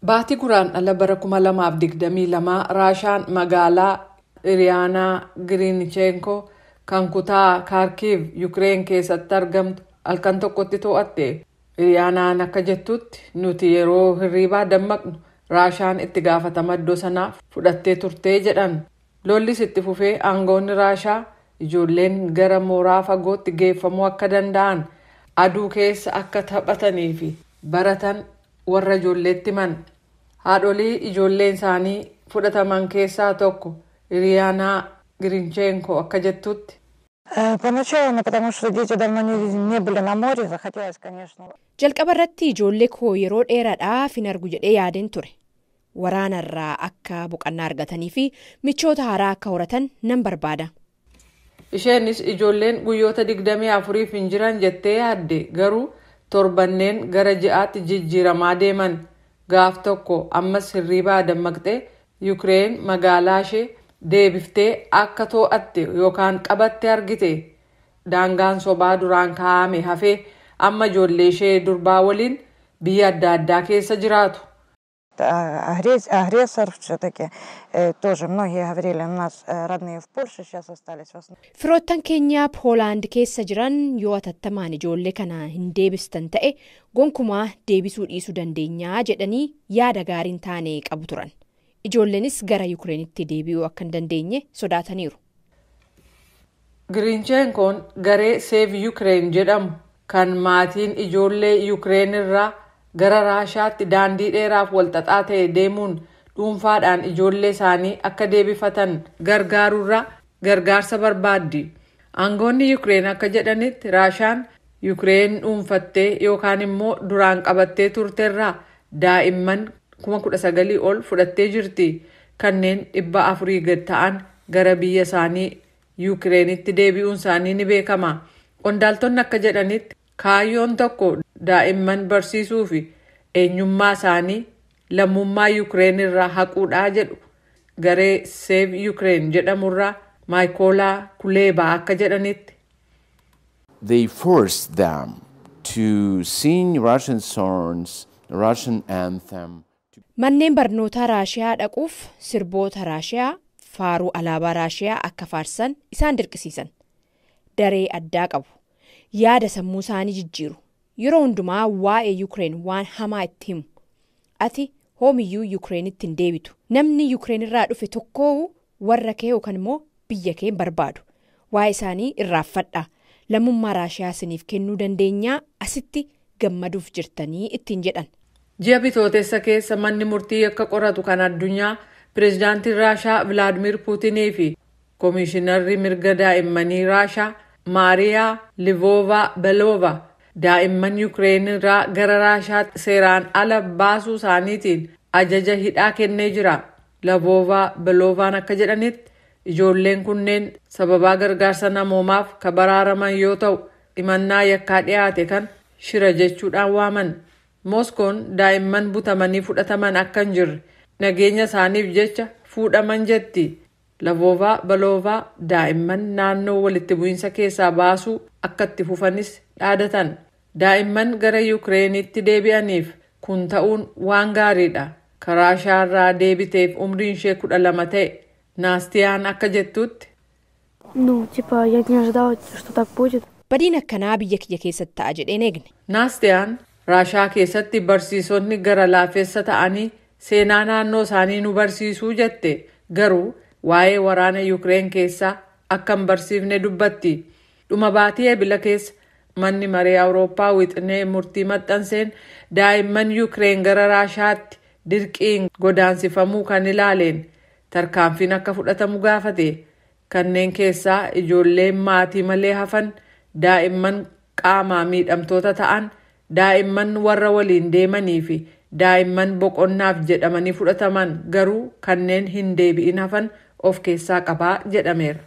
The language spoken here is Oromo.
Baatii guraandhala bara 2022 Raashaan magaalaa Iriyaanaa Giriinchenko kan kutaa Kharkiv Ukraine keessatti argamtu halkan tokkotti to'atte. Iriyaanaan akka jettutti nuti yeroo hirriibaa dammaqnu Raashaan itti gaafatama iddoo sanaa fudhattee turtee jedhan. Lollis itti fufee aangoonni Raashaa ijoolleen gara mooraa fagootti geeffamuu akka danda'an aduu keessa akka taphatanii fi baratan warra ijoolleetti himan. Haadholii ijoolleen isaanii fudhataman keessaa tokko Iriyaanaa Giriinchenko akka jettutti. Jalqaba irratti ijoollee koo yeroo dheeraadhaaf hin argu jedhee yaadeen ture. Waraanarraa akka boqonnaa argatanii fi michoota haaraa akka horatan nan barbaada. Isheenis ijoolleen guyyoota 24 hin jiran jettee yaadde garuu torbanneen gara ji'aatti jijjiiramaa deeman. Gaaf tokko ammas hirriibaa dammaqxee Ukraine magaalaa ishee deebiftee akka to'atte yookaan qabatte argite. Daangaan sobaa duraan kaa'ame hafee amma ijoollee ishee durbaa waliin biyya adda addaa keessa jiraatu. Firoottan keenya Poolaand keessa jiran yoo atattamaan ijoollee kana hin deebistan ta'e gonkumaa deebisuu dhiisuu dandeenyaa jedhanii yaada gaariin taane qabu turan. Ijoolleenis gara Yukireenitti deebi'uu akka hin dandeenye sodaataniiru. Giriinchenkoon garee Save Ukraine jedhamu kan maatiin ijoollee Yukireen irraa gara Raashaatti daandii dheeraaf walxaxaa ta'e deemuun dhuunfaadhaan ijoollee isaanii akka deebifatan gargaarurraa gargaarsa barbaaddi. Aangoonni Yukireen akka jedhanitti Raashaan Yukireen dhuunfattee yookaan immoo duraan qabattee turterraa daa'imman 19,000 ol fudhattee jirti. Kanneen 400 gad ta'an gara biyya isaanii Yukireenitti deebi'uun isaanii ni beekama. Qondaaltonni akka jedhanitti kaayyoon tokko daa'imman barsiisuu fi eenyummaa isaanii lammummaa Yukireen irraa haquudhaa jedhu. Garee Save Ukraine jedhamurraa Maayikoolaa Kuleebaa akka jedhanitti. They forced them to sing Russian songs, Russian anthem. Manneen barnootaa Raashiyaa dhaquuf sirboota Raashiyaa faaruu alaabaa Raashiyaa akka faarsan isaan dirqisiisan. Daree addaa qabu. Yaada sammuu isaanii jijjiiru. Yeroo hundumaa waa'ee Yukireen waan hamaa itti himu. Ati hoomiyyuu Yukireenitti hin deebitu. Namni Yukireen irraa dhufe tokko warra kee yookaan immoo biyya kee barbaadu. Waa'ee isaanii irraanfadhaa. Lammummaa Raashiyaa isiniif kennuu dandeenyaa asitti gammaduuf jirtanii ittiin jedhan. Ji'a bitootessa keessa manni murtii akka qoratu kan addunyaa pireezidaantiin Raashaa Vilaadimir Puutinii fi koomishinarri mirga daa'immanii Raashaa Maariyaa Livoova-Beloova daa'imman Yukireen irraa gara Raashaatti seeraan ala baasuu isaaniitiin ajaja hidhaa kennee jira. Livoova-Beloovaan akka jedhanitti ijoolleen kunneen sababaa gargaarsa namoomaaf kan baraaraman yoo ta'u himannaa yakkaa dhiyaate kan shira jechuudhaan waaman. Moskoon daa'imman butamanii fudhataman akka hin jirre nageenya isaaniif jecha fuudhaman jetti. Livoova-Beloova daa'imman naannoo walitti bu'iinsa keessaa baasuu akka itti fufanis dhaadatan. Daa'imman gara Yukireenitti deebi'aniif kun ta'uun waan gaariidha. Karaa Raashaarraa deebiteef umriin ishee 12 ta'e. Naastiyaan akka jettutti. Badiin akkanaa biyya kiyya keessatti ta'a jedheen eegne. Naastiyaan Raashaa keessatti barsiisonni gara laafeessa ta'anii seenaa naannoo isaanii nu barsiisuu jette garuu waa'ee waraana Yukireen keessaa akka hin barsiifne dubbatti. Dhuma baatii ebila keessa manni maree Awurooppaa wixinee murtii maxxanseen daa'imman Yukireen gara Raashaatti dirqiin godaansifamuu kan ilaaleen tarkaanfiin akka fudhatamu gaafate. Kanneen keessaa ijoolleen maatii malee hafan, daa'imman qaamaa miidhamtoota ta'an, daa'imman warra waliin deemanii fi daa'imman boqonnaaf jedhamanii fudhataman garuu kanneen hin deebi'in hafan of keessaa qabaa jedhameera.